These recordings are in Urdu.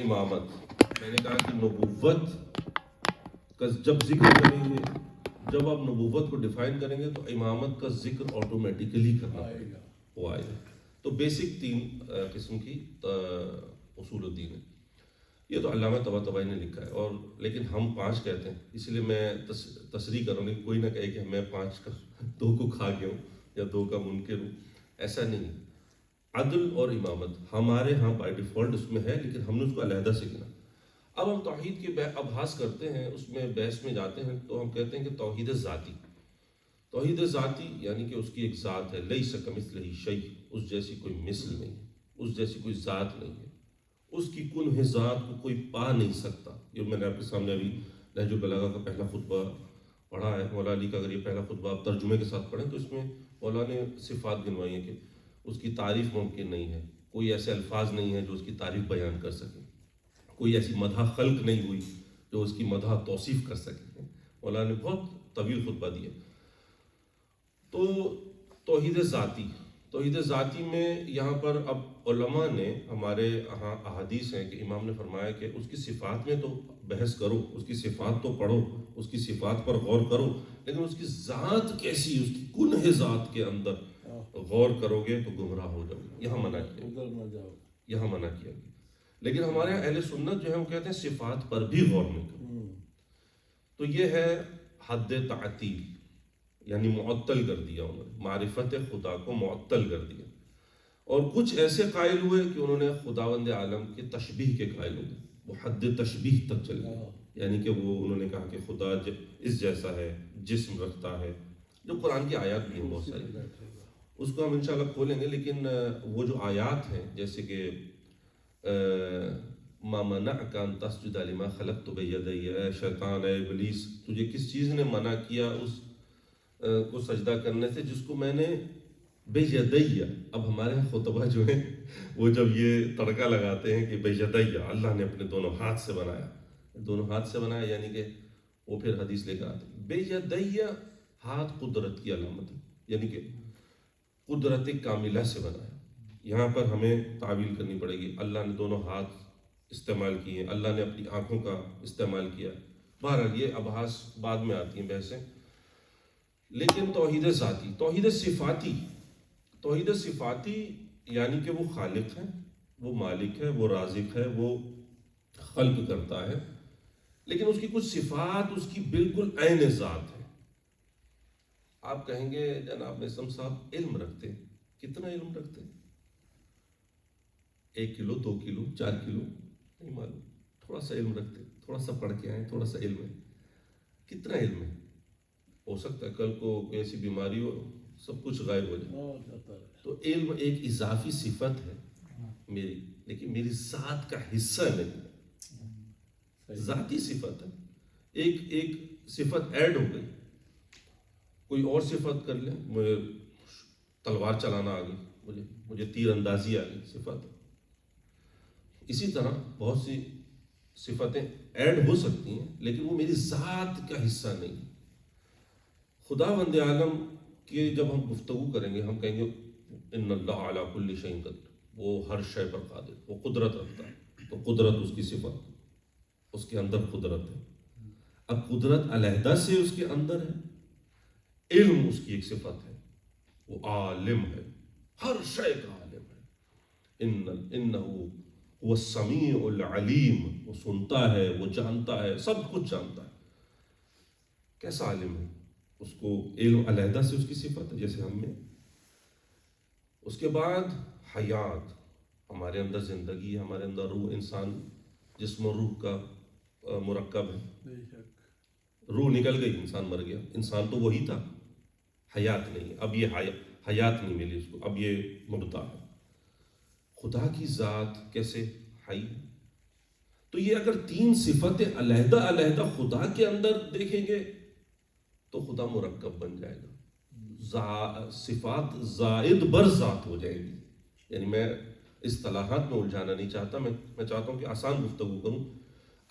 امامت، میں نے کہا کہ نبوت کا جب ذکر کریں گے، جب آپ نبوت کو ڈیفائن کریں گے تو امامت کا ذکر آٹومیٹیکلی کرنا پڑے گا، وہ آئے گا۔ تو بیسک 3 قسم کی اصول الدین ہے، یہ تو علامہ طباطبائی نے لکھا ہے، اور لیکن ہم 5 کہتے ہیں، اس لیے میں تصریح کروں گی، کوئی نہ کہے کہ میں 5 کا 2 کو کھا گیا ہوں یا 2 کا منکر ہوں، ایسا نہیں ہے۔ عدل اور امامت ہمارے ہاں بائی ڈیفالٹ اس میں ہے، لیکن ہم نے اس کو علیحدہ سے گنا۔ اب ہم توحید کی ابحاث کرتے ہیں، اس میں بحث میں جاتے ہیں، تو ہم کہتے ہیں کہ توحید ذاتی، توحید ذاتی یعنی کہ اس کی ایک ذات ہے، لیس کمثلہ شیء، اس جیسی کوئی مثل نہیں ہے، اس جیسی کوئی ذات نہیں ہے، اس کی کنہ ذات کو کوئی پا نہیں سکتا۔ یہ میں نے آپ کے سامنے ابھی نہج البلاغہ کا پہلا خطبہ پڑھا ہے، مولا علی کا، اگر یہ پہلا خطبہ آپ ترجمے کے ساتھ پڑھیں تو اس میں مولا نے صفات گنوائی ہیں کہ اس کی تعریف ممکن نہیں ہے، کوئی ایسے الفاظ نہیں ہیں جو اس کی تعریف بیان کر سکیں، کوئی ایسی مدح خلق نہیں ہوئی جو اس کی مدح توصیف کر سکیں۔ مولا نے بہت طویل خطبہ دیا۔ تو توحید ذاتی میں یہاں پر اب علماء نے، ہمارے ہاں احادیث ہیں کہ امام نے فرمایا کہ اس کی صفات میں تو بحث کرو، اس کی صفات تو پڑھو، اس کی صفات پر غور کرو، لیکن اس کی ذات کیسی، اس کی کنہ ذات کے اندر غور کرو گے تو گمراہ ہو جاؤ گے، یہاں منع کیا گیا۔ لیکن ہمارے یہاں اہل سنت جو ہے وہ کہتے ہیں صفات پر بھی غور نہیں کرو، تو یہ ہے حد تعطیل، یعنی معطل کر دیا انہوں نے، معرفت خدا کو معطل کر دیا۔ اور کچھ ایسے قائل ہوئے کہ انہوں نے خداوند عالم کے تشبیہ کے قائل ہو گئے، وہ حد تشبیہ تک چل گئے، یعنی کہ وہ انہوں نے کہا کہ خدا اس جیسا ہے، جسم رکھتا ہے، جو قرآن کی آیات بھی ہیں بہت ساری، اس کو ہم انشاءاللہ کھولیں گے۔ لیکن وہ جو آیات ہیں جیسے کہ ما منعک ان تسجد لما خلقت بیدی، اے شیطان، اے ابلیس، تجھے کس چیز نے منع کیا اس کو سجدہ کرنے سے جس کو میں نے بیدی، اب ہمارے خطبہ جو ہیں وہ جب یہ تڑکا لگاتے ہیں کہ بیدی اللہ نے اپنے دونوں ہاتھ سے بنایا، دونوں ہاتھ سے بنایا، یعنی کہ وہ پھر حدیث لے کر آتے ہیں بیدی ہاتھ قدرت کی علامت ہے، یعنی کہ قدرت کاملہ سے بنایا۔ یہاں پر ہمیں تعویل کرنی پڑے گی، اللہ نے دونوں ہاتھ استعمال کیے، اللہ نے اپنی آنکھوں کا استعمال کیا، بہرحال یہ ابحاث بعد میں آتی ہیں بحثیں۔ لیکن توحید ذاتی، توحید صفاتی یعنی کہ وہ خالق ہے، وہ مالک ہے، وہ رازق ہے، وہ خلق کرتا ہے، لیکن اس کی کچھ صفات اس کی بالکل عین ذات ہے۔ آپ کہیں گے جناب نسم صاحب علم رکھتے ہیں، کتنا علم رکھتے ہیں؟ 1 کلو 2 کلو 4 کلو نہیں معلوم، تھوڑا سا علم رکھتے ہیں، تھوڑا سا پڑھ کے آئیں، تھوڑا سا علم ہے، کتنا علم ہے؟ ہو سکتا ہے کل کو کوئی ایسی بیماری ہو، سب کچھ غائب ہو جائے۔ تو علم ایک اضافی صفت ہے میری، لیکن میری ذات کا حصہ نہیں، ذاتی صفت ہے، ایک صفت ایڈ ہو گئی، کوئی اور صفت کر لیں، مجھے تلوار چلانا آ گئی، مجھے تیر اندازی آ گئی، صفت۔ اسی طرح بہت سی صفتیں ایڈ ہو سکتی ہیں، لیکن وہ میری ذات کا حصہ نہیں۔ خداوند عالم کی جب ہم گفتگو کریں گے، ہم کہیں گے ان اللہ علی کل شیء قدیر، وہ ہر شے پر قادر، وہ قدرت رکھتا ہے، تو قدرت اس کی صفت، اس کے اندر قدرت ہے۔ اب قدرت علیحدہ سے اس کے اندر ہے، علم اس کی ایک صفت ہے، وہ عالم ہے، ہر شے کا عالم ہے۔ انہ هو السمیع العلیم، وہ سنتا ہے، وہ جانتا ہے، سب کچھ جانتا ہے۔ کیسا عالم ہے؟ اس کو علم علیحدہ سے اس کی صفت ہے جیسے ہم میں۔ اس کے بعد حیات، ہمارے اندر زندگی ہے، ہمارے اندر روح، انسان جسم و روح کا مرکب ہے، روح نکل گئی، انسان مر گیا، انسان تو وہی تھا، حیات نہیں، اب یہ حیات نہیں ملی اس کو، اب یہ مردہ ہے۔ خدا کی ذات کیسے حی؟ تو یہ اگر 3 صفتیں علیحدہ علیحدہ خدا کے اندر دیکھیں گے تو خدا مرکب بن جائے گا، صفات زائد بر ذات ہو جائے گی۔ یعنی میں اصطلاحات میں الجھانا نہیں چاہتا، میں چاہتا ہوں کہ آسان گفتگو کروں۔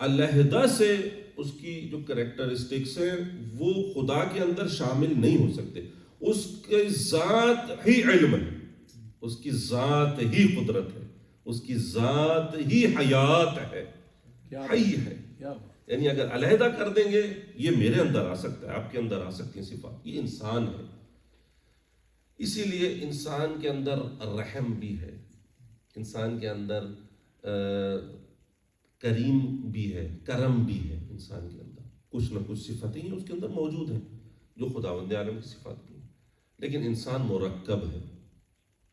علیحدہ سے اس کی جو کریکٹرسٹکس ہیں وہ خدا کے اندر شامل نہیں ہو سکتے، اس کی ذات ہی علم ہے، اس کی ذات ہی قدرت ہے، اس کی ذات ہی حیات ہے، حی ہے. یعنی اگر علیحدہ کر دیں گے یہ میرے اندر آ سکتا ہے، آپ کے اندر آ سکتی ہیں صفات، یہ انسان ہے. اسی لیے انسان کے اندر رحم بھی ہے، انسان کے اندر کریم بھی ہے، کرم بھی ہے. انسان کے اندر کچھ نہ کچھ صفتیں اس کے اندر موجود ہیں جو خداوند عالم کی صفات بھی ہیں. لیکن انسان مرکب ہے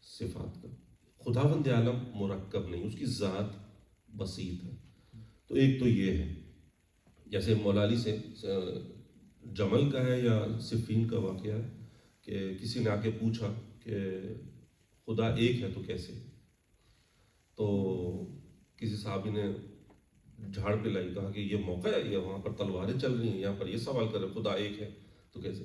صفات کا، خداوند عالم مرکب نہیں، اس کی ذات بسیط ہے. تو ایک تو یہ ہے، جیسے مولا علی سے جمل کا ہے یا صفین کا واقعہ ہے کہ کسی نے آ کے پوچھا کہ خدا ایک ہے تو کیسے؟ تو کسی صحابی نے جھاڑ پہ لائی، کہا کہ یہ موقع ہے، یہ وہاں پر تلواریں چل رہی ہیں، یہاں پر یہ سوال کر رہے خدا ایک ہے تو کیسے؟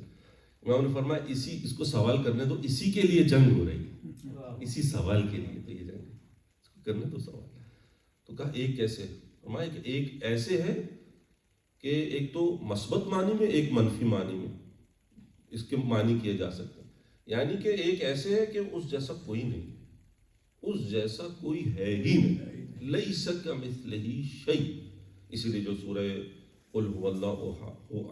امام نے فرمایا اس کو سوال کرنے دو، اسی کے لیے جنگ ہو رہی ہے، اسی سوال کے لیے تو یہ جنگ ہے، اس کو کرنے دو سوال. تو کہا ایک کیسے؟ فرمایا کہ ایک ایسے ہے کہ ایک تو مثبت معنی میں، ایک منفی معنی میں اس کے معنی کیے جا سکتے ہیں. یعنی کہ ایک ایسے ہے کہ اس جیسا کوئی نہیں، اس جیسا کوئی ہے ہی نہیں، لیس کمثلہ شیء. اسی لیے جو سورہ قل هو اللہ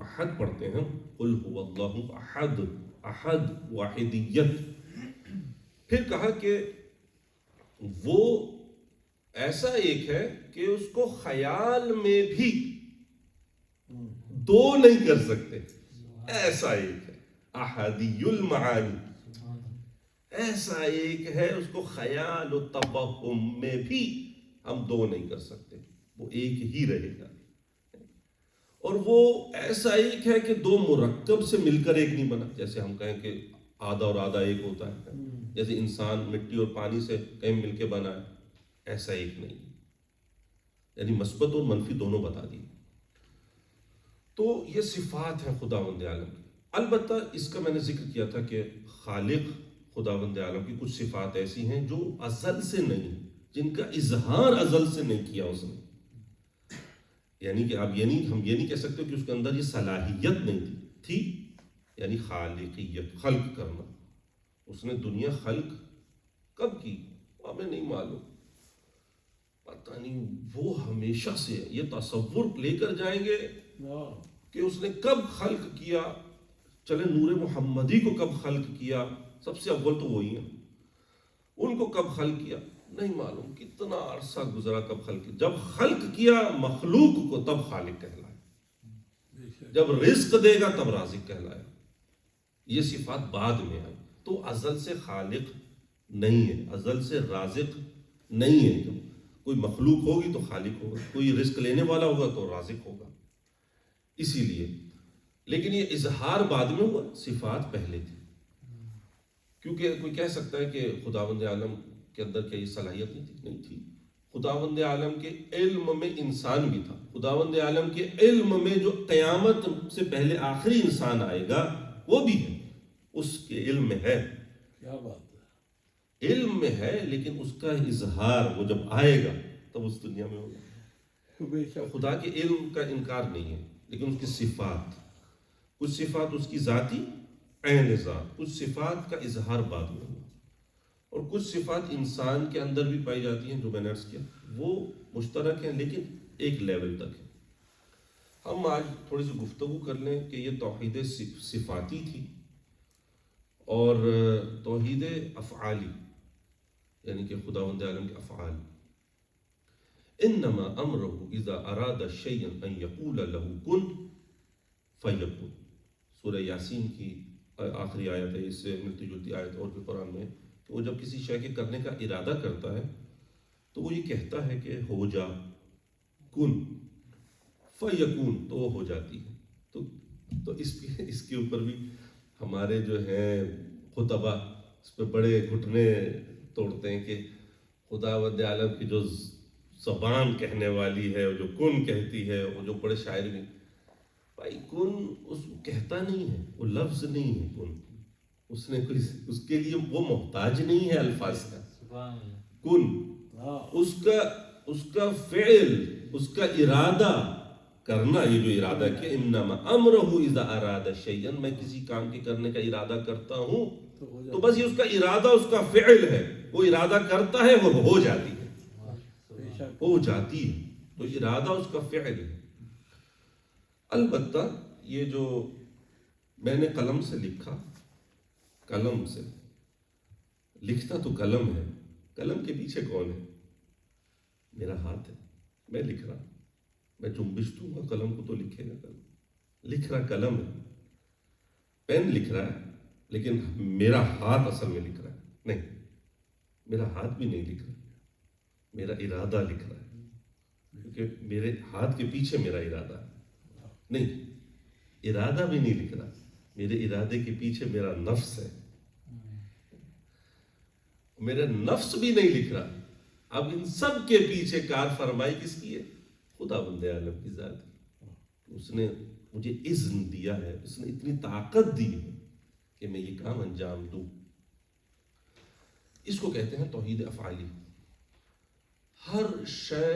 احد پڑھتے ہیں، قل هو اللہ احد، احد واحدیت. پھر کہا کہ وہ ایسا ایک ہے کہ اس کو خیال میں بھی دو نہیں کر سکتے، ایسا ایک ہے. احدی المعانی، ایسا ایک ہے اس کو خیال و توہم میں بھی ہم دو نہیں کر سکتے، وہ ایک ہی رہے گا. اور وہ ایسا ایک ہے کہ دو مرکب سے مل کر ایک نہیں بنا. جیسے ہم کہیں کہ آدھا اور آدھا ایک ہوتا ہے، جیسے انسان مٹی اور پانی سے کہیں مل کے بنا ہے، ایسا ایک نہیں. یعنی مثبت اور منفی دونوں بتا دی. تو یہ صفات ہیں خداوند عالم کی. البتہ اس کا میں نے ذکر کیا تھا کہ خالق خداوند عالم کی کچھ صفات ایسی ہیں جو ازل سے نہیں، جن کا اظہار ازل سے نہیں کیا اس نے. یعنی کہ ہم یہ نہیں کہہ سکتے کہ اس کے اندر یہ صلاحیت نہیں تھی. یعنی خالقیت، خلق کرنا. اس نے دنیا خلق کب کی ہمیں نہیں معلوم، پتہ نہیں. وہ ہمیشہ سے یہ تصور لے کر جائیں گے کہ اس نے کب خلق کیا. چلے نور محمدی کو کب خلق کیا، سب سے اول تو وہی ہیں. ان کو کب خلق کیا نہیں معلوم، کتنا عرصہ گزرا کب خلق کیا. جب خلق کیا مخلوق کو تب خالق کہلائے، جب رزق دے گا تب رازق کہلائے. یہ صفات بعد میں آئی. تو ازل سے خالق نہیں ہے، ازل سے رازق نہیں ہے. جب کوئی مخلوق ہوگی تو خالق ہوگا، کوئی رزق لینے والا ہوگا تو رازق ہوگا. اسی لیے لیکن یہ اظہار بعد میں ہوا، صفات پہلے تھی. کیونکہ کوئی کہہ سکتا ہے کہ خداوند عالم کے اندر کیا یہ صلاحیت نہیں تھی؟ نہیں تھی. خداوند عالم کے علم میں انسان بھی تھا. خداوند عالم کے علم میں جو قیامت سے پہلے آخری انسان آئے گا وہ بھی ہے، اس کے علم میں ہے. کیا بات ہے، علم میں ہے، لیکن اس کا اظہار وہ جب آئے گا تب اس دنیا میں ہوگا. خدا کے علم کا انکار نہیں ہے، لیکن اس کی صفات، کچھ صفات اس کی ذاتی عین ذات، کچھ صفات کا اظہار بعد میں ہوا. اور کچھ صفات انسان کے اندر بھی پائی جاتی ہیں جو میں نے عرض کیا وہ مشترک ہیں لیکن ایک لیول تک ہے. ہم آج تھوڑی سی گفتگو کر لیں کہ یہ توحید صفاتی تھی اور توحید افعالی، یعنی کہ خداوند عالم کے افعال. انما امرہ اذا اراد شیئا ان یقول له کن فیکن. سورہ یاسین کی آخری آیت ہے، اس سے ملتی جلتی آیت اور بھی قرآن میں، کہ وہ جب کسی شے کے کرنے کا ارادہ کرتا ہے تو وہ یہ کہتا ہے کہ ہو جا، کن فیکون، تو وہ ہو جاتی ہے. تو اس کے اوپر بھی ہمارے جو ہیں خطبہ اس پہ بڑے گھٹنے توڑتے ہیں کہ خداوند عالم کی جو زبان کہنے والی ہے، جو کن کہتی ہے، وہ جو بڑے شاعر بھی، بھائی کن اس کہتا نہیں ہے، وہ لفظ نہیں ہے. کن اس نے کوئی، اس کے لیے وہ محتاج نہیں ہے الفاظ کا. کن اس کا فعل، اس کا ارادہ کرنا، یہ جو ارادہ کیا، انما امرہ اذا اراد شیئا، میں کسی کام کے کرنے کا ارادہ کرتا ہوں تو بس یہ اس کا ارادہ، اس کا فعل ہے، وہ ارادہ کرتا ہے وہ ہو جاتی ہے. ہو جاتی ہے. تو ارادہ اس کا فعل ہے. البتہ یہ جو میں نے قلم سے لکھا، قلم سے لکھتا تو قلم ہے، قلم کے پیچھے کون ہے؟ میرا ہاتھ ہے. میں لکھ رہا، میں جنبش دوں گا قلم کو تو لکھے گا قلم. لکھ رہا قلم ہے، پین لکھ رہا ہے، لیکن میرا ہاتھ اصل میں لکھ رہا ہے. نہیں، میرا ہاتھ بھی نہیں لکھ رہا، میرا ارادہ لکھ رہا ہے، کیونکہ میرے ہاتھ کے پیچھے میرا ارادہ ہے. نہیں، ارادہ بھی نہیں لکھ رہا، میرے ارادے کے پیچھے میرا نفس ہے. میرا نفس بھی نہیں لکھ رہا. اب ان سب کے پیچھے کار فرمائی کس کی ہے؟ خدا بند عالم کی ذات کی. اس نے مجھے اذن دیا ہے، اس نے اتنی طاقت دی ہے کہ میں یہ کام انجام دوں. اس کو کہتے ہیں توحید افعالی. ہر شے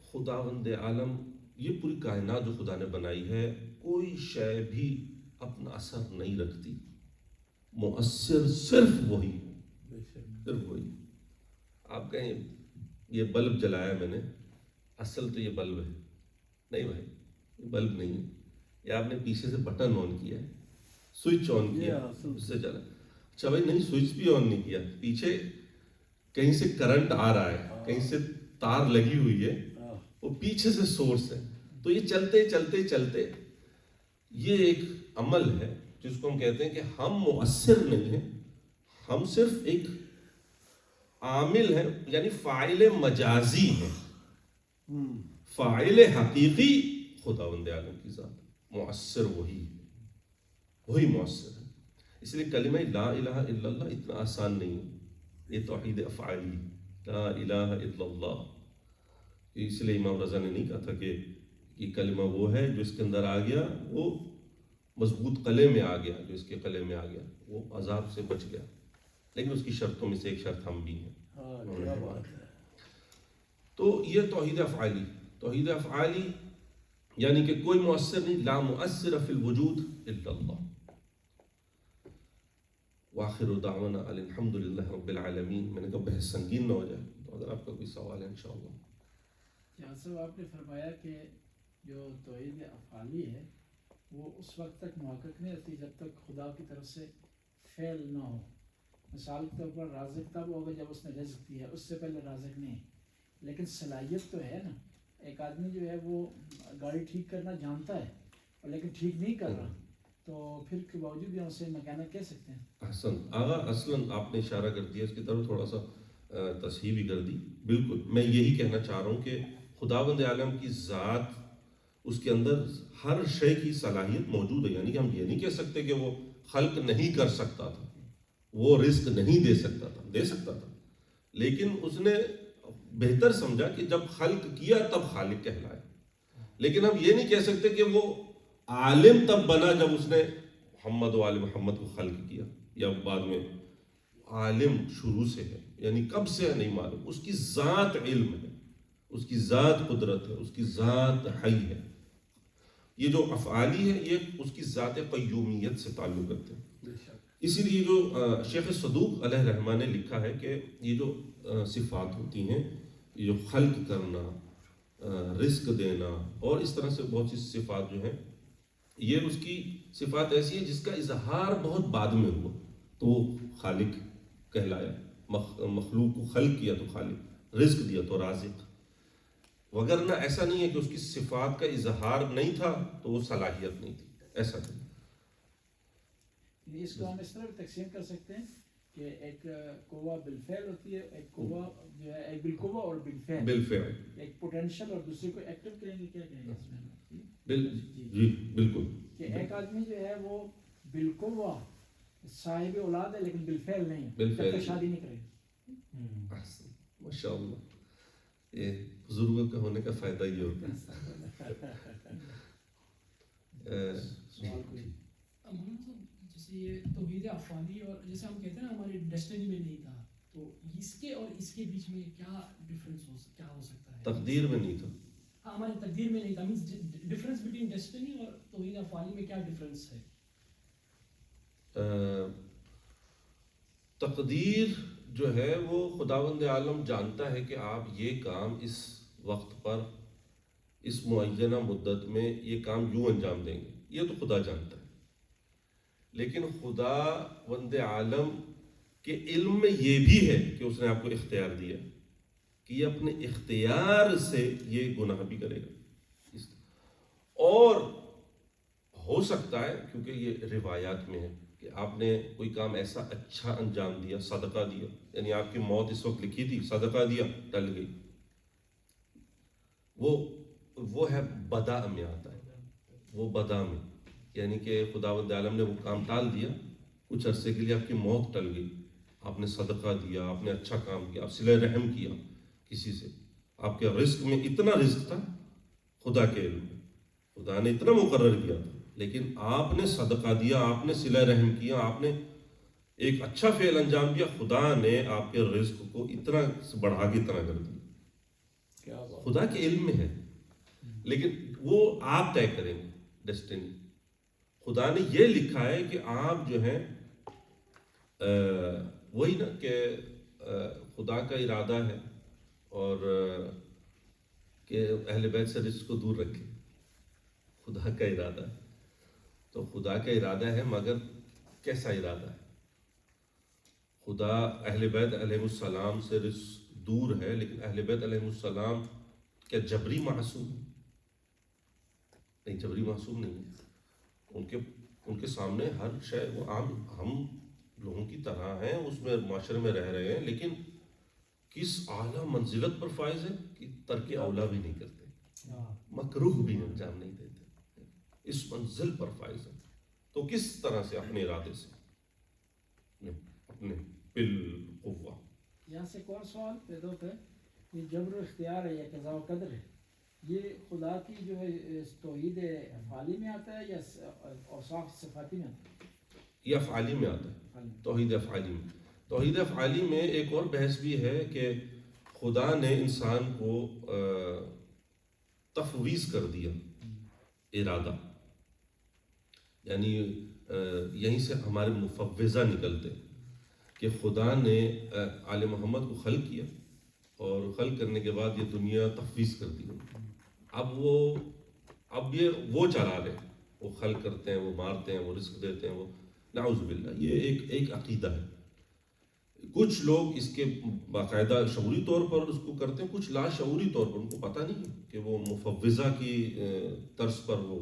خداوند عالم، یہ پوری کائنات جو خدا نے بنائی ہے، کوئی شے بھی اپنا اثر نہیں رکھتی. مؤثر صرف وہی، صرف وہی. آپ کہیں یہ بلب جلایا میں نے، اصل تو یہ بلب ہے. نہیں بھائی، یہ بلب نہیں ہے. یہ آپ نے پیچھے سے بٹن آن کیا ہے، سوئچ آن کیا، اس سے چلا. اچھا بھائی، نہیں، سوئچ بھی آن نہیں کیا، پیچھے کہیں سے کرنٹ آ رہا ہے، کہیں سے تار لگی ہوئی ہے، وہ پیچھے سے سورس ہے. تو یہ چلتے چلتے چلتے، یہ ایک عمل ہے جس کو ہم کہتے ہیں کہ ہم مؤثر نہیں ہیں، ہم صرف ایک عامل ہیں، یعنی فاعل مجازی ہیں. فاعل حقیقی خداوند عالم کی ذات. مؤثر وہی ہے، وہی مؤثر ہے. اس لیے کلمہ لا الہ الا اللہ اتنا آسان نہیں ہے. یہ توحید افعالی، لا الہ الا اللہ. اس لیے امام رضا نے نہیں کہا تھا کہ یہ کلمہ وہ ہے جو اس کے اندر آ گیا، وہ مضبوط قلعے میں آ گیا، جو اس کے قلعے میں آ گیا وہ عذاب سے بچ گیا. لیکن اس کی شرطوں میں سے ایک شرط ہم بھی ہیں. تو یہ توحید افعالی. توحید افعالی یعنی کہ کوئی مؤثر نہیں. لا مؤثر فی الوجود الا اللہ. وآخر دعوانا الحمد للہ رب العالمین. میں نے کہا بحث سنگین نہ ہو جائے، تو اگر آپ کا کوئی سوال ہے انشاءاللہ. جہاں صاحب آپ نے فرمایا کہ جو توحید افعالی ہے وہ اس وقت تک محقق نہیں ہوتی جب تک خدا کی طرف سے فعل نہ ہو. مثال کے طور پر رازق تب ہوگا جب اس نے رزق دیا، اس سے پہلے رازق نہیں. لیکن صلاحیت تو ہے نا. ایک آدمی جو ہے وہ گاڑی ٹھیک کرنا جانتا ہے لیکن ٹھیک نہیں کر رہا، تو پھر کے باوجود بھی اسے مکینک کہہ سکتے ہیں. احسن آغا، اصلاً آپ نے اشارہ کر دیا اس کی طرف، تھوڑا سا تصحیح بھی کر دی. بالکل میں یہی کہنا چاہ رہا ہوں کہ خداوند عالم کی ذات، اس کے اندر ہر شے کی صلاحیت موجود ہے. یعنی کہ ہم یہ نہیں کہہ سکتے کہ وہ خلق نہیں کر سکتا تھا، وہ رزق نہیں دے سکتا تھا، دے سکتا تھا. لیکن اس نے بہتر سمجھا کہ جب خلق کیا تب خالق کہلائے. لیکن ہم یہ نہیں کہہ سکتے کہ وہ عالم تب بنا جب اس نے محمد و آل محمد کو خلق کیا، یا بعد میں. عالم شروع سے ہے، یعنی کب سے ہے نہیں معلوم. اس کی ذات علم ہے، اس کی ذات قدرت ہے، اس کی ذات حی ہے. یہ جو افعالی ہے یہ اس کی ذات قیومیت سے تعلق رکھتے ہیں. اسی لیے جو شیخ صدوق علیہ الرحمہ نے لکھا ہے کہ یہ جو صفات ہوتی ہیں، یہ جو خلق کرنا، رزق دینا اور اس طرح سے بہت سی صفات جو ہیں، یہ اس کی صفات ایسی ہیں جس کا اظہار بہت بعد میں ہوا تو وہ خالق کہلایا. مخلوق کو خلق کیا تو خالق، رزق دیا تو رازق. وگرنہ ایسا نہیں ہے کہ اس کی صفات کا اظہار نہیں تھا تو وہ صلاحیت نہیں تھی، ایسا نہیں. اس کو ہم اس طرح بھی تقسیم کر سکتے ہیں کہ ایک قوہ بالفعل ہوتی ہے، ایک قوہ جو ہے ایک بالقوہ اور بالفعل. بالفعل ایک پوٹینشیل اور دوسرے کو ایکٹیو کہیں گے، کیا کہیں گے اس میں؟ جی بالکل. کہ ایک آدمی جو ہے وہ بالقوہ صاحب اولاد ہے لیکن بالفعل نہیں ہے، بالفعل شادی نہیں کرے گا. ماشاء اللہ، یہ بزرگوں کا ہونے کا فائدہ یہ ہوتا ہے. سوال کوئی جیسے یہ توحید افعالی، اور جیسے ہم کہتے ہیں نا ہماری ڈیسٹنی میں نہیں تھا، تو اس کے اور اس کے بیچ میں کیا ڈفرینس کیا ہو سکتا ہے؟ تقدیر میں نہیں تھا. ہاں، ہماری تقدیر میں نہیں تھا. مینس ڈفرینس بٹوین ڈیسٹنی اور توحید افعالی میں کیا ڈفرینس ہے؟ تقدیر جو ہے وہ خداوند عالم جانتا ہے کہ آپ یہ کام اس وقت پر اس معینہ مدت میں یہ کام یوں انجام دیں گے، یہ تو خدا جانتا ہے، لیکن خدا وند عالم کے علم میں یہ بھی ہے کہ اس نے آپ کو اختیار دیا کہ یہ اپنے اختیار سے یہ گناہ بھی کرے گا، اور ہو سکتا ہے کیونکہ یہ روایات میں ہے کہ آپ نے کوئی کام ایسا اچھا انجام دیا، صدقہ دیا، یعنی آپ کی موت اس وقت لکھی تھی، صدقہ دیا، ٹل گئی، وہ ہے بدا میں آتا ہے، وہ بدا میں، یعنی کہ خداوند عالم نے وہ کام ٹال دیا، کچھ عرصے کے لیے آپ کی موت ٹل گئی، آپ نے صدقہ دیا، آپ نے اچھا کام کیا، آپ صلہ رحم کیا کسی سے، آپ کے رزق میں اتنا رزق تھا خدا کے علم میں، خدا نے اتنا مقرر کیا تھا، لیکن آپ نے صدقہ دیا، آپ نے صلہ رحم کیا، آپ نے ایک اچھا فعل انجام دیا، خدا نے آپ کے رزق کو اتنا بڑھا کے اتنا کر دیا، کیا بات، خدا کے علم میں ہے، لیکن وہ آپ طے کریں گے ڈیسٹینی۔ خدا نے یہ لکھا ہے کہ آپ جو ہیں وہی نا کہ خدا کا ارادہ ہے اور کہ اہل بیت سے رزق کو دور رکھے، خدا کا ارادہ ہے، تو خدا کا ارادہ ہے، مگر کیسا ارادہ ہے؟ خدا اہل بیت علیہ السلام سے رزق دور ہے، لیکن اہل بیت علیہ السلام کیا جبری معصوم ہے؟ نہیں، جبری معصوم نہیں ہے، ان کے سامنے ہر شے وہ عام ہم لوگوں کی طرح ہیں، اس میں معاشرے میں رہ رہے ہیں، لیکن کس اعلیٰ منزلت پر فائز ہے کہ ترک اولا بھی نہیں کرتے، مکروہ بھی انجام نہیں دیتے، اس منزل پر فائز ہے، تو کس طرح سے اپنے ارادے سے اپنے بالقوہ۔ یہاں سے ایک اور سوال پیدا ہوتا ہے کہ جبر و اختیار ہے یا قضاء و قدر ہے، یہ خدا کی جو ہے توحید افعالی میں آتا ہے یا اوصاف صفاتی میں آتا ہے؟ یہ افعالی میں آتا ہے، توحید افعالی میں۔ توحید افعالی میں ایک اور بحث بھی ہے کہ خدا نے انسان کو تفویض کر دیا ارادہ، یعنی یہیں سے ہمارے مفوضہ نکلتے کہ خدا نے آل محمد کو خلق کیا، اور خلق کرنے کے بعد یہ دنیا تفویض کر دی، اب یہ وہ چلا رہے، وہ خلق کرتے ہیں، وہ مارتے ہیں، وہ رزق دیتے ہیں، وہ نعوذ باللہ، یہ ایک عقیدہ ہے۔ کچھ لوگ اس کے باقاعدہ شعوری طور پر اس کو کرتے ہیں، کچھ لاشعوری طور پر، ان کو پتہ نہیں کہ وہ مفوضہ کی طرز پر وہ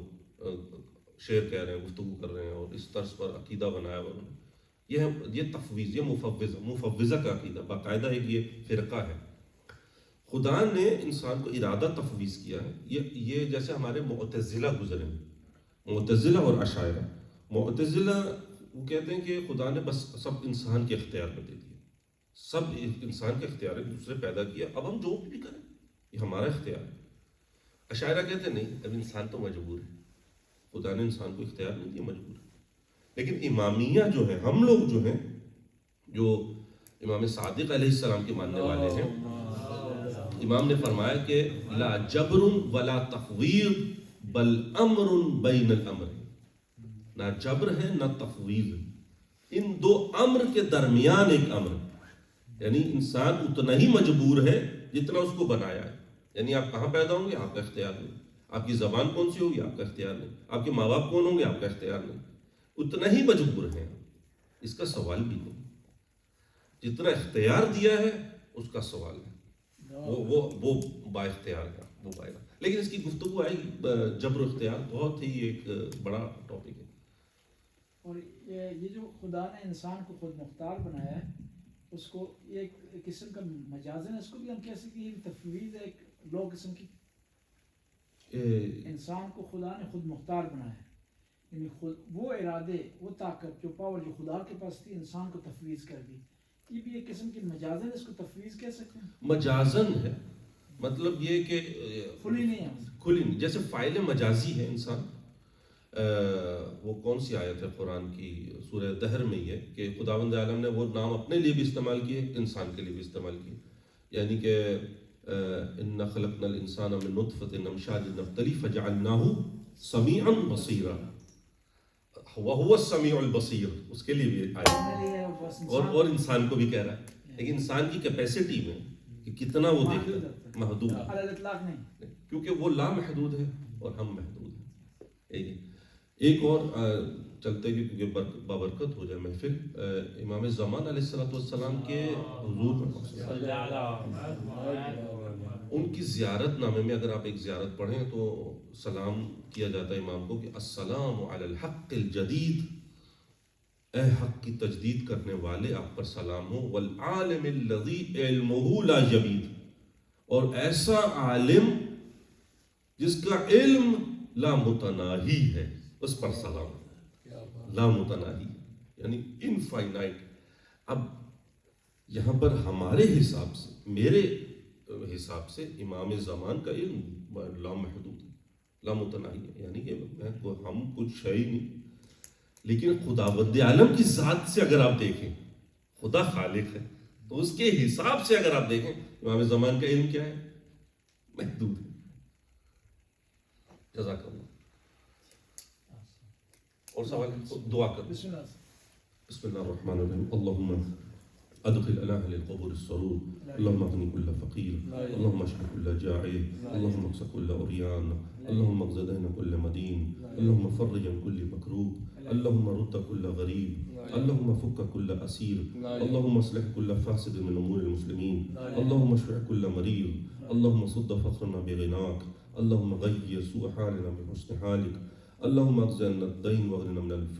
شعر کہہ رہے ہیں، گفتگو کر رہے ہیں، اور اس طرز پر عقیدہ بنایا ہوا انہوں نے، یہ تفویض، یہ مفوضہ کا عقیدہ باقاعدہ ایک یہ فرقہ ہے۔ خدا نے انسان کو ارادہ تفویض کیا ہے، یہ جیسے ہمارے معتزلہ گزرے ہیں، معتزلہ اور اشاعرہ۔ معتزلہ وہ کہتے ہیں کہ خدا نے بس سب انسان کے اختیار میں دے دیا، سب انسان کے اختیار ہے، دوسرے پیدا کیا، اب ہم جو بھی کریں یہ ہمارا اختیار ہے۔ اشاعرہ کہتے ہیں نہیں، اب انسان تو مجبور ہے، خدا نے انسان کو اختیار نہیں دیا، مجبور ہے۔ لیکن امامیہ جو ہے، ہم لوگ جو ہیں، جو امام صادق علیہ السلام کے ماننے والے ہیں، امام نے فرمایا کہ لا جبر ولا تفویض بل امر بین الامر، نہ جبر ہے نہ تفویض، ان دو امر کے درمیان ایک امر، یعنی انسان اتنا ہی مجبور ہے جتنا اس کو بنایا ہے، یعنی آپ کہاں پیدا ہوں گے آپ کا اختیار نہیں، آپ کی زبان کون سی ہوگی آپ کا اختیار نہیں، آپ کے ماں باپ کون ہوں گے آپ کا اختیار نہیں، اتنا ہی مجبور ہیں، اس کا سوال بھی نہیں، جتنا اختیار دیا ہے اس کا سوال ہے، وہ با اختیار ہے، وہ پائے گا۔ لیکن اس کی گفتگو آئے گی، جبر و اختیار بہت ہی ایک بڑا ٹاپک ہے۔ اور یہ جو خدا نے انسان کو خود مختار بنایا ہے، اس کو ایک قسم کا مجازن، اس کو بھی ہم کہہ سکتے ہیں تفویض ہے، ایک لو قسم کی، انسان کو خدا نے خود مختار بنایا ہے، یعنی خود وہ ارادے، وہ طاقت، جو پاور جو خدا کے پاس تھی، انسان کو تفویض کر دی، یہ بھی ایک قسم کی مجازن، اس کو تفویض کہہ سکتے ہیں؟ مجازن ہے، مطلب یہ کہ کھلی نہیں ہے، کھلی نہیں، جیسے فاعل مجازی ہے انسان، وہ کون سی آیت ہے قرآن کی، سورہ دہر میں یہ کہ خداوند عالم نے وہ نام اپنے لیے بھی استعمال کیے، انسان کے لیے بھی استعمال کیے، یعنی کہ اِنَّا خَلَقْنَا الْإِنسَانَ مِن نُطْفَةٍ أَمْشَاجٍ نَبْتَلِيهِ فَجَعَلْنَاهُ سَمِيعًا بَصِيرًا، وَهُوَ السَّمِيعُ الْبَصِيرُ، اس کے لیے بھی آیت، اور انسان کو بھی کہہ رہا ہے، لیکن انسان کی کیپیسٹی میں کہ کتنا وہ محدود دیکھتا حد تک۔ ہے، محدود، علی الاطلاق نہیں۔ کیونکہ وہ لامحدود ہے اور ہم محدود ہیں۔ ایک اور چلتے ہیں کیونکہ بابرکت ہو جائے محفل، امام زمان علیہ السلام کے حضور ان کی زیارت نامے میں اگر آپ ایک زیارت پڑھیں تو سلام کیا جاتا ہے امام کو کہ السلام علی الحق الجدید، اے حق کی تجدید کرنے والے آپ پر سلام ہو، والعالم الذی علمہ لا یبید، اور ایسا عالم جس کا علم لا متناہی ہے، اس پر سلام، لا متناہی یعنی انفائنائٹ۔ اب یہاں پر ہمارے حساب سے، میرے حساب سے امام زمان کا علم لامحدود ہے، لامتناہی ہے، یعنی کہ ہم کچھ ہے ہی نہیں، لیکن خداوند عالم کی ذات سے اگر آپ دیکھیں، خدا خالق ہے تو اس کے حساب سے اگر آپ دیکھیں امام زمان کا علم کیا ہے؟ محدود ہے۔ جزاک اللہ۔ اور سوال دعا کر بسم اللہ۔ بسم اللہ الرحمن الرحیم۔ اللہم ادخل علی اہل القبور السرور، اللہم اغنی کل فقیر، اللہم اشف کل جائع، اللہم اکس کل عریان، اللہم اقض دین کل مدین، اللہم فرج عن کل مکروب، اللہم رد کل غریب، اللہم فک کل اسیر، اللہم اصلح کل فاسد من امور المسلمین، اللہم اشفع کل مریض، اللہم صد فقرنا بغناک، اللہم غیر سوء حالنا بحسن حالک، اللہم اقض عنا الدین واغننا من